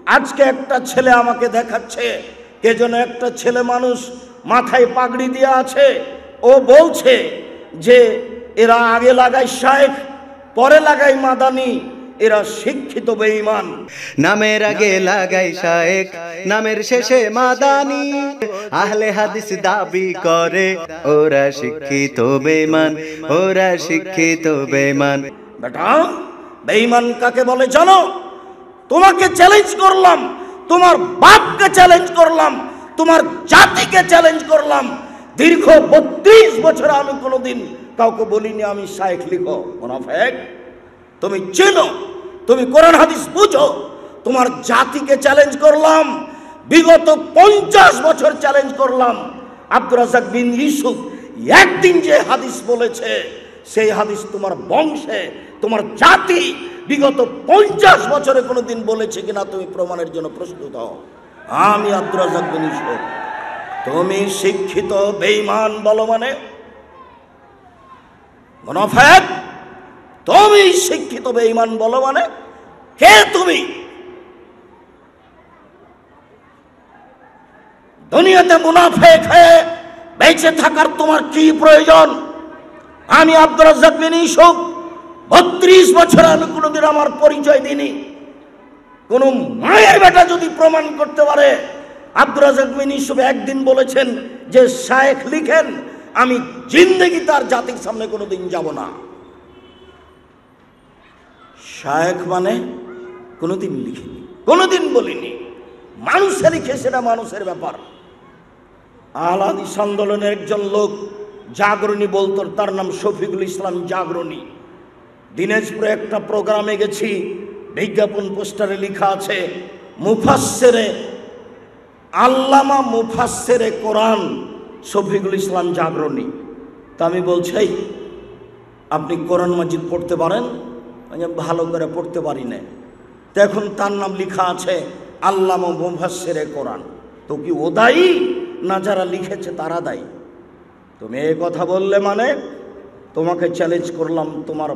আজকে একটা ছেলে আমাকে দেখাচ্ছে, কে যেন একটা ছেলে মানুষ মাথায় পাগড়ি দিয়ে আছে, ও বলছে যে এরা আগে লাগায় শায়েখ, পরে লাগায় মাদানি, এরা শিক্ষিত বেঈমান। নামের আগে লাগাই শায়েখ, নামের শেষে মাদানি। আহলে হাদিস দাবি করে ওরা শিক্ষিত বেঈমান, ওরা শিক্ষিত বেঈমান। বেটা, বেঈমান কাকে বলে জানো? তোমাকে চ্যালেঞ্জ করলাম, তোমার বাপকে চ্যালেঞ্জ করলাম, তোমার জাতিকে চ্যালেঞ্জ করলাম। দীর্ঘ 32 বছর আমি কোনোদিন কাউকে বলিনি আমি শায়েখ লিখো। মুনাফিক, তুমি চেনো, তুমি কোরআন হাদিস বুঝো। তোমার জাতিকে চ্যালেঞ্জ করলাম, বিগত 50 বছর চ্যালেঞ্জ করলাম। আব্দুর রাজ্জাক বিন ইউসুফ একদিন যে হাদিস বলেছে, সেই হাদিস তোমার বংশে, তোমার জাতি বিগত 50 বছরে কোনোদিন বলেছে কিনা তুমি প্রমাণের জন্য প্রস্তুত হও। আমি আব্দুর রাজ্জাক বিন ইউসুফ। তুমি শিক্ষিত বেঈমান বলো মানে? মুনাফিক, তুমি শিক্ষিত বেঈমান বলো মানে? কে তুমি? দুনিয়াতে মুনাফিক হয়ে বেঁচে থাকার তোমার কি প্রয়োজন? আমি আব্দুর রাজ্জাক বিন ইউসুফ 32 বছর আমি কোনোদিন আমার পরিচয় দিইনি। কোন মায়ের বেটা যদি প্রমাণ করতে পারে আব্দুর রাজ্জাক বিন ইউসুফ একদিন বলেছেন যে শায়েখ লিখেন, আমি জিন্দেগি তার জাতির সামনে কোনোদিন যাব না। শায়েখ মানে কোনোদিন লিখিনি, কোনোদিন বলিনি। মানুষে লিখে, সেটা মানুষের ব্যাপার। আহলে হাদিস আন্দোলনের একজন লোক জাগরণী বলতো, তার নাম শফিকুল ইসলাম জাগরণী। দিনাজপুরে একটা প্রোগ্রামে গেছি, বিজ্ঞাপন পোস্টারে লেখা আছে মুফাসসিরে আল্লামা মুফাসসিরে কোরআন শফিকুল ইসলাম জাগরণী। তা আমি বলছি, আপনি কোরআন মাজিদ পড়তে পারেন? ভালো করে পড়তে পারি না। তো এখন তার নাম লেখা আছে আল্লামা মুফাসসিরে কোরআন। তো কি ও দায়ী না যারা লিখেছে তারা দায়ী? তুমি এই কথা বললে মানে তোমাকে চ্যালেঞ্জ করলাম, তোমার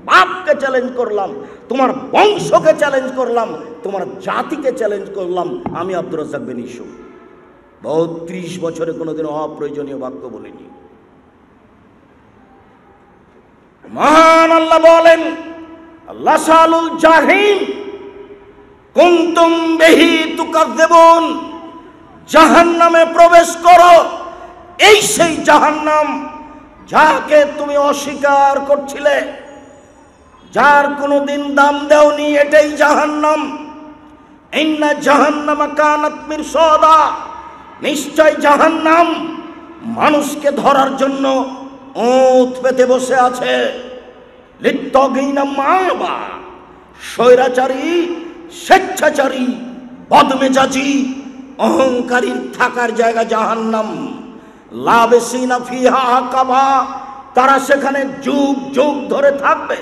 বাপকে চ্যালেঞ্জ করলাম, তোমার বংশকে চ্যালেঞ্জ করলাম, তোমার জাতিকে চ্যালেঞ্জ করলাম। আমি আব্দুর রাজ্জাক বিন ইউসুফ 32 বছরে কোনোদিন অপ্রয়োজনীয় বাক্য বলিনি। মহান আল্লাহ বলেন, আল্লাহ সালুল জাহিম কুনতুম বিহি তুকাযযিবুন, জাহান্নামে প্রবেশ করো। এই সেই জাহান্নাম যাকে তুমি অস্বীকার করছিলে, যার কোনোদিন দাম দেওনি, এটাই জাহান্নাম। ইন্না জাহান্নামা কানাত মিরসাদা, নিশ্চয় জাহান্নাম মানুষকে ধরার জন্য ওঁত পেতে বসে আছে। লিত্তাগিনা মাবা, স্বৈরাচারী, স্বেচ্ছাচারী, বদমেজাজি, অহংকারীর থাকার জায়গা জাহান্নাম। লাবিসিনা ফিহা আহকাবা, তারা সেখানে যুগ যুগ ধরে থাকবে।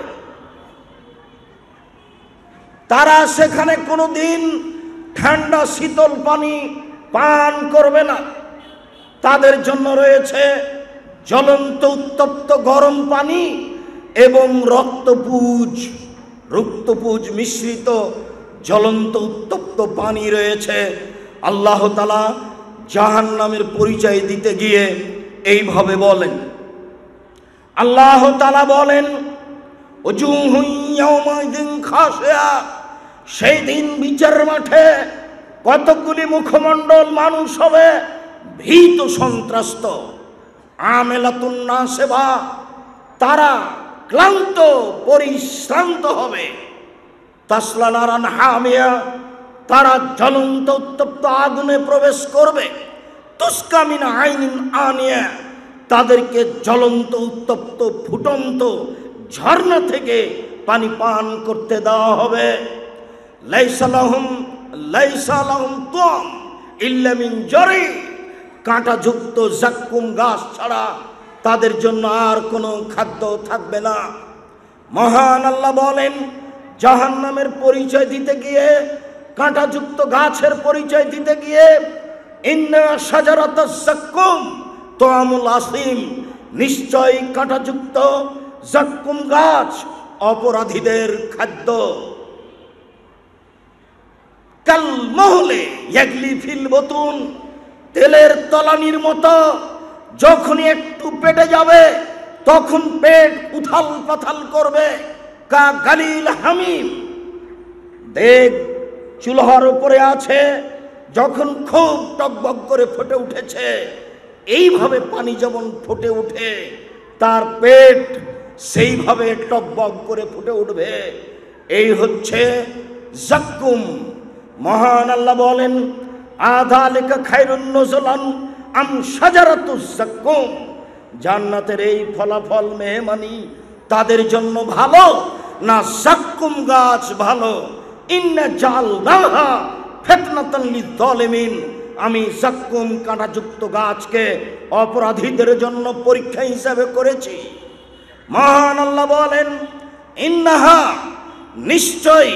তারা সেখানে কোনোদিন ঠান্ডা শীতল পানি পান করবে না। তাদের জন্য রয়েছে জ্বলন্ত উত্তপ্ত গরম পানি এবং রক্তপুজ মিশ্রিত জ্বলন্ত উত্তপ্ত পানি রয়েছে। আল্লাহ তাআলা জাহান্নামের পরিচয় দিতে গিয়ে এইভাবে বলেন, আল্লাহ তাআলা বলেন, উজুহু ইয়াওমাইযিন খাশিয়া, সেই দিন বিচার মাঠে কতগুলি মুখমণ্ডল মানুষ হবে ভীত সন্ত্রস্ত। আমেলাতুন নাসিবা, তারা ক্লান্ত পরিশ্রান্ত হবে। তাসলা নারান হামিয়া, তারা জ্বলন্ত উত্তপ্ত আগুনে প্রবেশ করবে। তুসকা মিন আইনিন আনিয়া, তাদেরকে জ্বলন্ত উত্তপ্ত ফুটন্ত ঝর্ণা থেকে পানি পান করতে দেওয়া হবে। লাইসা লাহুম তুম ইল্লা মিন জারি, কাঁটাযুক্ত জাক্কুম গাছ ছাড়া তাদের জন্য আর কোনো খাদ্য থাকবে না। মহান আল্লাহ বলেন, জাহান্নামের পরিচয় দিতে গিয়ে, কাঁটাযুক্ত গাছের পরিচয় দিতে গিয়ে, ইন্না শাজারাতাজ জাক্কুম তুআমুল আসিম, নিশ্চয় কাঁটাযুক্ত জাক্কুম গাছ অপরাধীদের খাদ্য। কাল মহলে ইয়াগলি ফিল বতুন, তেলের তলানির মতো যখনই একটু পেটে যাবে তখন পেট উথাল পাথাল করবে। কা গালিল হামিম, দেখ চুলার উপরে আছে, যখন খুব টকবক করে ফুটে উঠেছে, এইভাবে পানি যেমন ফুটে উঠে তার পেট সেইভাবে টকবক করে ফুটে উঠবে। এই হচ্ছে জাক্কুম। মহান আল্লাহ বলেন, আযালিকা খায়রুন নুজুলান আম শাজারাতুজ জাক্কুম, জান্নাতের এই ফলাফল মেহমানি তাদের জন্য ভালো না জাক্কুম গাছ ভালো? ইন্না জালনাহা ফিতনাতান লিয-যালিমিন, আমি জাক্কুম কাঁটাযুক্ত গাছকে অপরাধীদের জন্য পরীক্ষা হিসাবে করেছি। মহান আল্লাহ বলেন, ইন্নাহা, নিশ্চয়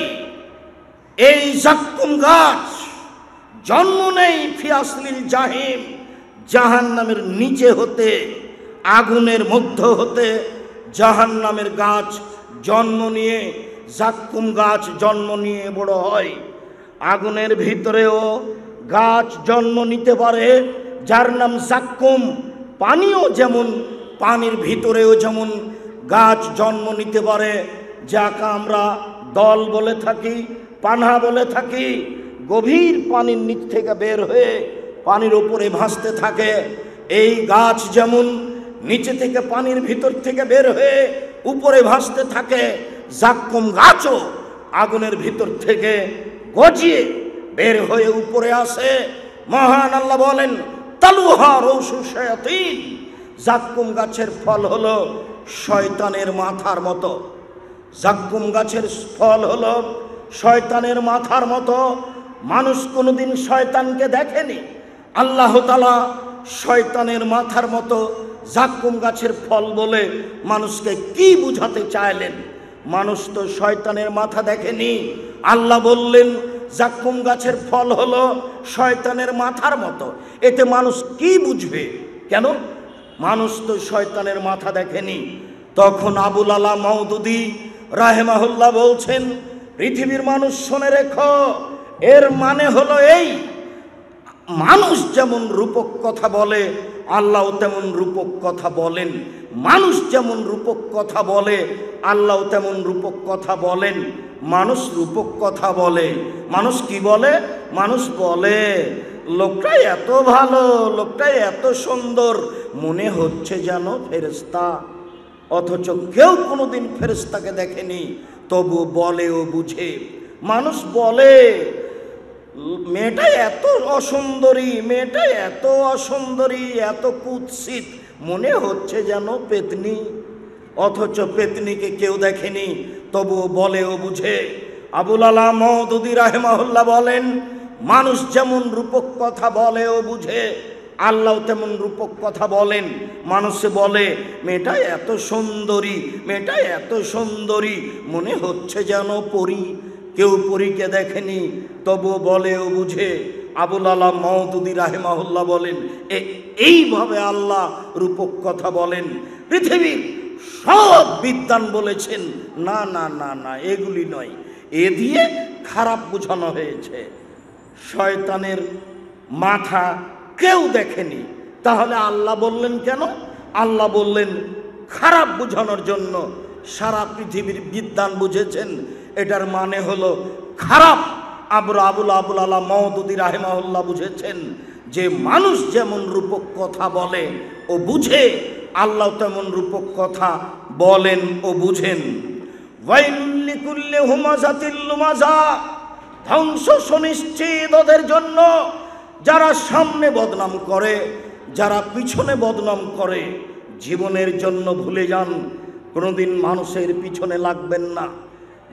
এই জাক্কুম গাছ জন্ম নেই ফি আসলিল জাহিম, জাহান্নামের নিচে হতে, আগুনের মধ্য হতে জাহান্নামের গাছ জন্ম নিয়ে, জাক্কুম গাছ জন্ম নিয়ে বড় হয়। আগুনের ভিতরেও গাছ জন্ম নিতে পারে যার নাম জাক্কুম। পানিও যেমন, পানির ভিতরেও যেমন গাছ জন্ম নিতে পারে, যাকে আমরা দল বলে থাকি, পানা বলে থাকি। গভীর পানির নিচ থেকে বের হয়ে পানির উপরে ভাসতে থাকে। এই গাছ যেমন নিচে থেকে পানির ভিতর থেকে বের হয়ে উপরে ভাসতে থাকে, জাক্কুম গাছও আগুনের ভিতর থেকে গজিয়ে বের হয়ে উপরে আসে। মহান আল্লাহ বলেন, তালুহা রৌসু শায়াতিন, জাক্কুম গাছের ফল হলো শয়তানের মাথার মতো। জাক্কুম গাছের ফল হলো শয়তানের মাথার মতো। মানুষ কোনোদিন শয়তানকে দেখেনি, আল্লাহ তাআলা শয়তানের মাথার মতো জাক্কুম গাছের ফল বলে মানুষকে কি বুঝাতে চাইলেন? মানুষ তো শয়তানের মাথা দেখেনি, আল্লাহ বললেন জাক্কুম গাছের ফল হলো শয়তানের মাথার মতো। এতে মানুষ কি বুঝবে? কেন? মানুষ তো শয়তানের মাথা দেখেনি। তখন আবুল আলা মওদুদি রাহেমাহুল্লাহ বলছেন, পৃথিবীর মানুষ শুনে রেখো, এর মানে হলো এই, মানুষ যেমন রূপক কথা বলে আল্লাহ তেমন রূপক কথা বলেন। মানুষ যেমন রূপক কথা বলে আল্লাহ তেমন রূপক কথা বলেন। মানুষ রূপক কথা বলে, মানুষ কি বলে? মানুষ বলে লোকটা এত ভালো, লোকটা এত সুন্দর, মনে হচ্ছে যেন ফেরেশতা। অথচ কেউ কোনোদিন ফেরেশতাকে দেখেনি, তবু বলে ও বুঝে। মানুষ বলে মেয়েটা এত অসুন্দরী, মেয়েটা এত অসুন্দরী, এত কুৎসিত, মনে হচ্ছে যেন পেতনি। অথচ পেতনিকে কেউ দেখেনি, তবুও বলে ও বুঝে। আবুল আলা মওদুদি রাহিমাহুল্লাহ বলেন, মানুষ যেমন রূপক কথা বলে ও বুঝে, আল্লাহ তেমন রূপক কথা বলেন। মানুষে বলে মেয়েটা এত সুন্দরী, মেয়েটা এত সুন্দরী, মনে হচ্ছে যেন পরী। কেউ পরীকে দেখেনি, তবু বলে ও বুঝে। আবুল আলা মওদুদি রাহিমাহুল্লাহ বলেন, এইভাবে আল্লাহ রূপক কথা বলেন। পৃথিবীর সব বিদ্বান বলেছেন না না না না, এগুলি নয়, এ দিয়ে খারাপ বোঝানো হয়েছে। শয়তানের মাথা কেউ দেখেনি, তাহলে আল্লাহ বললেন কেন? আল্লাহ বললেন খারাপ বোঝানোর জন্য। সারা পৃথিবীর বিদ্বান বুঝেছেন এটার মানে হলো খারাপ। আবুল আলা মওদুদি রাহিমাহুল্লাহ বুঝেছেন যে মানুষ যেমন রূপক কথা বলে ও বুঝে, আল্লাহ তেমন রূপক কথা বলেন ও বুঝেন। ওয়াইলুল লিকুল্লি হুমাযাতিল লুমাযা, ধ্বংস সুনিশ্চিত ওদের জন্য যারা সামনে বদনাম করে, যারা পিছনে বদনাম করে। জীবনের জন্য ভুলে যান, কোনোদিন মানুষের পিছনে লাগবেন না,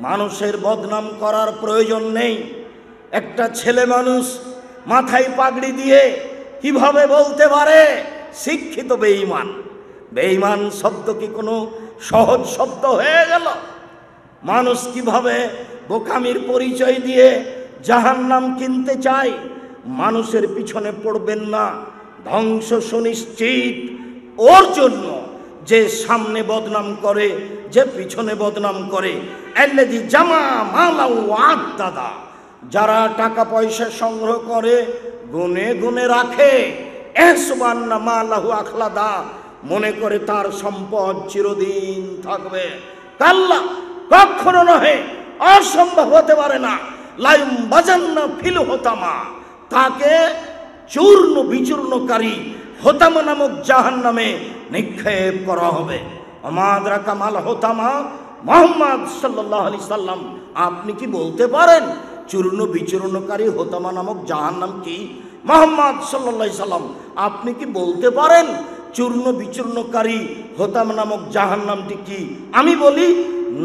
মানুষের বদনাম করার প্রয়োজন নেই। একটা ছেলে মানুষ মাথায় পাগড়ি দিয়ে কিভাবে বলতে পারে শিক্ষিত বেঈমান? বেঈমান শব্দ কি কোনো সহজ শব্দ হয়ে গেল? মানুষ কিভাবে বোকামির পরিচয় দিয়ে জাহান্নাম কিনতে চায়? মানুষের পিছনে পড়বেন না, ধ্বংস সুনিশ্চিত ওর জন্য যে সামনে বদনাম করে, যে পিছনে বদনাম করে। আল্লাযী জামা মালা ওয়া আদ্দাদা, যারা টাকা পয়সা সংগ্রহ করে গুনে গুনে রাখে, এসবান্না মালাহু আখলাদা, মনে করে তার সম্পদ চিরদিন থাকবে। কাল্লা, কখনো নহে, অসম্ভব হতে পারে না। লাইম বাজান্না ফিল হোতামা, তাকে চূর্ণ বিচূর্ণকারী হোতামা নামক জাহান্নামে নিক্ষেপ করা হবে। আমাদরা কামাল হোতামা, মুহাম্মদ সাল্লাল্লাহু আলাইহি সাল্লাম, আপনি কি বলতে পারেন চূর্ণ বিচূর্ণকারী হোতামা নামক জাহান্নাম কি? মুহাম্মদ সাল্লাল্লাহু আলাইহি সাল্লাম, আপনি কি বলতে পারেন চূর্ণ বিচূর্ণকারী হোতামা নামক জাহান্নামটি কি? আমি বলি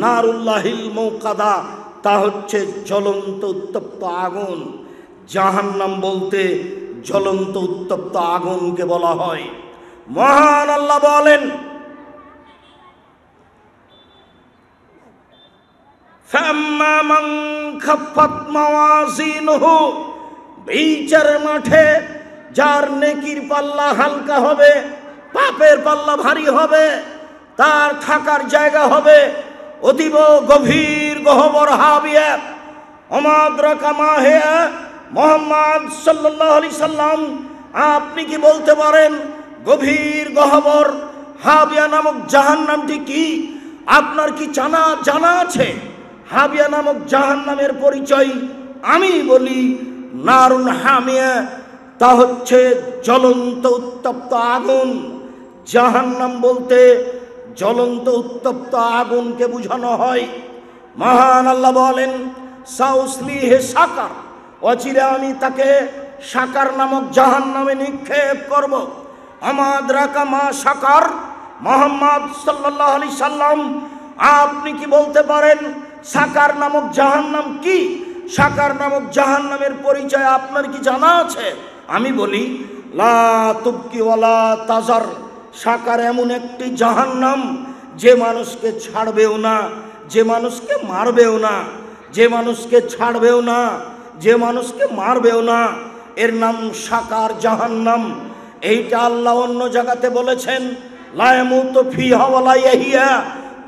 নারুল্লাহিল মৌকাদা, তা হচ্ছে জ্বলন্ত উত্তপ্ত আগুন। জাহান্নাম বলতে জ্বলন্ত উত্তপ্ত আগুনকে বলা হয়। মহান আল্লাহ বলেন, ফাম্মা মান খাফফাত মাওয়াজিনুহু, বিচার মাঠে যার নেকির পাল্লা হালকা হবে, পাপের পাল্লা ভারী হবে, তার থাকার জায়গা হবে অতীব গভীর গহ্বর হাবিয়া। আমাদরাকা মা হিয়া, মুহাম্মদ সাল্লাল্লাহু আলাইহি সাল্লাম, আপনি কি বলতে পারেন গভীর গহ্বর হাবিয়া নামক জাহান্নামটি কি? আপনার কি জানা আছে হাবিয়া নামক জাহান্নামের পরিচয়? আমি বলি নারুন হামিয়া, তা হচ্ছে জ্বলন্ত উত্তপ্ত আগুন। জাহান্নাম বলতে জ্বলন্ত উত্তপ্ত আগুনকে বোঝানো হয়। মহান আল্লাহ বলেন, সাউসলিহে সাকার, অচিরে আমি তাকে সাকার নামক জাহান্নামে নিক্ষেপ করব। আমাদরাকা মা সাকার, মুহাম্মদ সাল্লাল্লাহু আলাইহি সাল্লাম, আপনি কি বলতে পারেন সাকার নামক জাহান্নাম কি? সাকার নামক জাহান্নামের পরিচয় আপনার কি জানা আছে? আমি বলি লা তুবকি ওয়ালা তাজার, সাকার এমন একটি জাহান্নাম যে মানুষকে ছাড়বেও না, যে মানুষকে মারবেও না, যে মানুষকে ছাড়বেও না, যে মানুষকে মারবেও না, এর নাম সাকার জাহান্নাম। এইটা আল্লাহ অন্য জায়গাতে বলেছেন, লা ইয়ামুতু ফিহা ওয়ালা ইয়াহিয়া,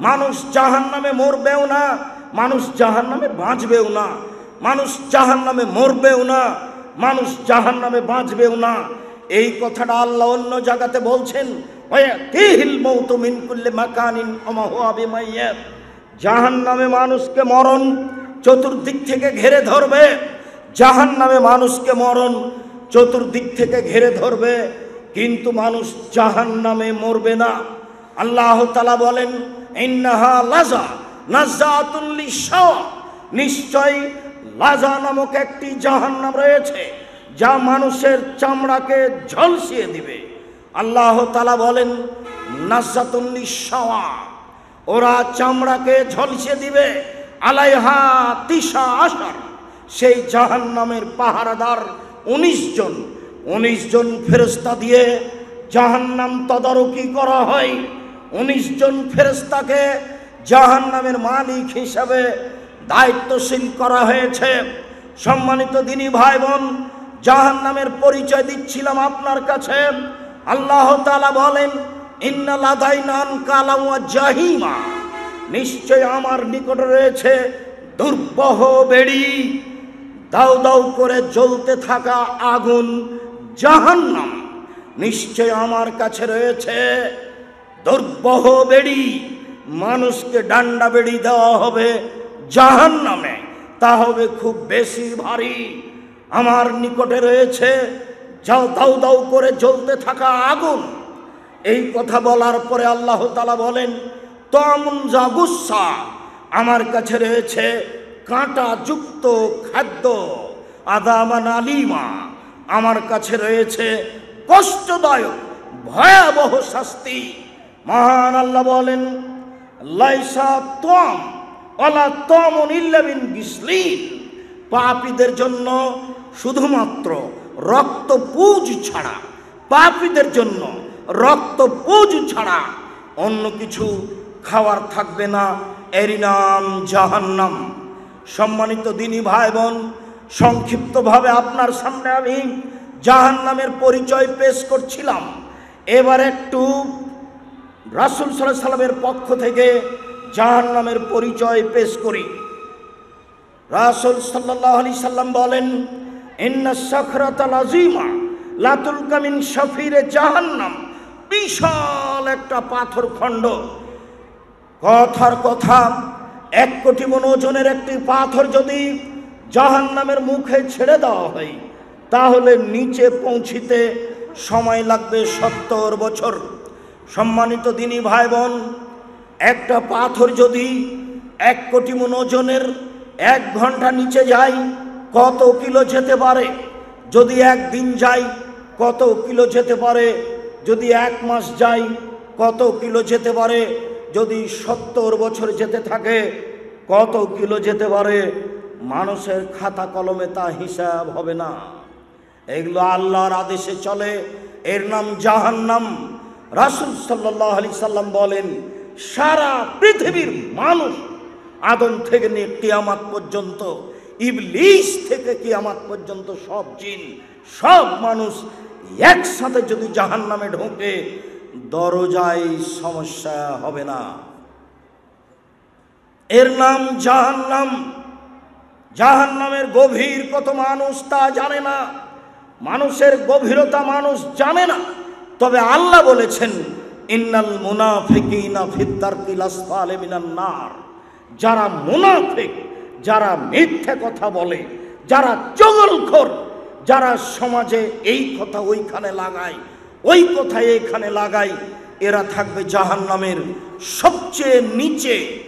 মানুষ জাহান্নামে মরবেও না, মানুষ জাহান্নামে বাঁচবেও না, মানুষ জাহান্নামে মরবেও না, মানুষ জাহান্নামে বাঁচবেও না। এই কথাটা আল্লাহ অন্য জায়গাতে বলছেন, ওয়াতিহিল মাউতু মিন কুল্লি মাকানিন ওয়া মা হুয়া বিমাইয়্যিত, জাহান্নামে মানুষকে মরণ চতুর্দিক থেকে ঘিরে ধরবে। জাহান্নামে মানুষকে মরণ চতুর্দিক থেকে ঘিরে ধরবে, কিন্তু মানুষ জাহান্নামে মরবে না। আল্লাহ তাআলা বলেন, ইন্নাহা লাযা নাযাতুল লিশাওয়া, নিশ্চয় লাজা নামক একটি জাহান্নাম রয়েছে যা মানুষের চামড়াকে ঝলসিয়ে দিবে। আল্লাহ তাআলা বলেন নাযাতুল লিশাওয়া, ওরা চামড়াকে ঝলসিয়ে দিবে। আলাইহা তিসা আশার, সেই জাহান্নামের পাহারাদার 19 জন ফেরেশতা দিয়ে জাহান্নাম তদারকি করা হয়। 19 জন ফেরেশতাকে জাহান্নামের মালিক হিসাবে দায়িত্বশীল করা হয়েছে। সম্মানিত দিনী ভাই বোন, জাহান্নামের পরিচয় দিচ্ছিলাম আপনার কাছে। আল্লাহ তাআলা বলেন, ইন্না লাদাইনা আনকালা ওয়া জাহিমা, নিশ্চয় আমার নিকট রয়েছে দুর্বহ বেড়ি, দাউ দাউ করে জ্বলতে থাকা আগুন জাহান্নাম। নিশ্চয় আমার কাছে রয়েছে দুর্বহ বেড়ি, মানুষকে ডান্ডা বেড়ি দেওয়া হবে জাহান্নামে, তা হবে খুব বেশি ভারী। আমার নিকটে রয়েছে দাউ দাউ করে জ্বলতে থাকা আগুন। এই কথা বলার পরে আল্লাহ তাআলা বলেন, তামুন জাগুসা, আমার কাছে রয়েছে কাঁটা যুক্ত খাদ্য, আদামান আলিমা, আমার কাছে রয়েছে কষ্টদায়ক ভয়াবহ শাস্তি। মহান আল্লাহ বলেন, লাইসা তাম ওয়ালা তামুন ইল্লা মিন গিসলিন, পাপীদের জন্য শুধুমাত্র রক্তপুঁজ ছাড়া, পাপীদের জন্য রক্তপুঁজ ছাড়া অন্য কিছু খাওয়ার থাকবে না, এরই নাম জাহান্নাম। সম্মানিত দিনী ভাই বোন, সংক্ষিপ্তভাবে আপনার সামনে আমি জাহান্নামের পরিচয় পেশ করছিলাম। এবার একটু রাসূল সাল্লাল্লাহু আলাইহি সাল্লামের পক্ষ থেকে জাহান্নামের পরিচয় পেশ করি। রাসূল সাল্লাল্লাহু আলাইহি সাল্লাম বলেন, ইন্না সাখরাতাল আযীমা লা তুলকা মিন শাফিরে জাহান্নাম। বিশাল একটা পাথর খণ্ড, কথার কথা 1 কোটি মণ ওজনের একটি পাথর যদি জাহান্নামের মুখে ছেড়ে দেওয়া হয়, তাহলে নিচে পৌঁছিতে সময় লাগবে 70 বছর। সম্মানিত দিনী ভাই বোন, একটা পাথর যদি 1 কোটি মণ ওজনের 1 ঘন্টা নিচে যায়, কত কিলো যেতে পারে? যদি 1 দিন যায়, কত কিলো যেতে পারে? যদি 1 মাস যায়, কত কিলো যেতে পারে? যদি 70 বছর যেতে থাকে, কত কিলো যেতে পারে? মানুষের খাতা কলমে তা হিসাব হবে না। এগুলো আল্লাহর আদেশে চলে, এর নাম জাহান্নাম। রাসূল সাল্লাল্লাহু আলাইহি সাল্লাম বলেন, সারা পৃথিবীর মানুষ, আদম থেকে নিয়ে কিয়ামত পর্যন্ত, ইবলিস থেকে কিয়ামত পর্যন্ত সব জিন, সব মানুষ একসাথে যদি জাহান্নামে ঢোকে, দরজায় সমস্যা হবে না। এর নাম জাহান্নাম। জাহান্নামের গভীর কত মানুষ তা জানে না, মানুষের গভীরতা মানুষ জানে না। তবে আল্লাহ বলেছেন, ইন্নাল মুনাফিকিনা ফিদ দারকিল আসফালি মিনান নার। যারা মুনাফিক, যারা মিথ্যা কথা বলে, যারা চগলখোর, যারা সমাজে এই কথা ওইখানে লাগায়, ওই কথা এইখানে লাগায়, এরা থাকবে জাহান্নামের সবচেয়ে নিচে।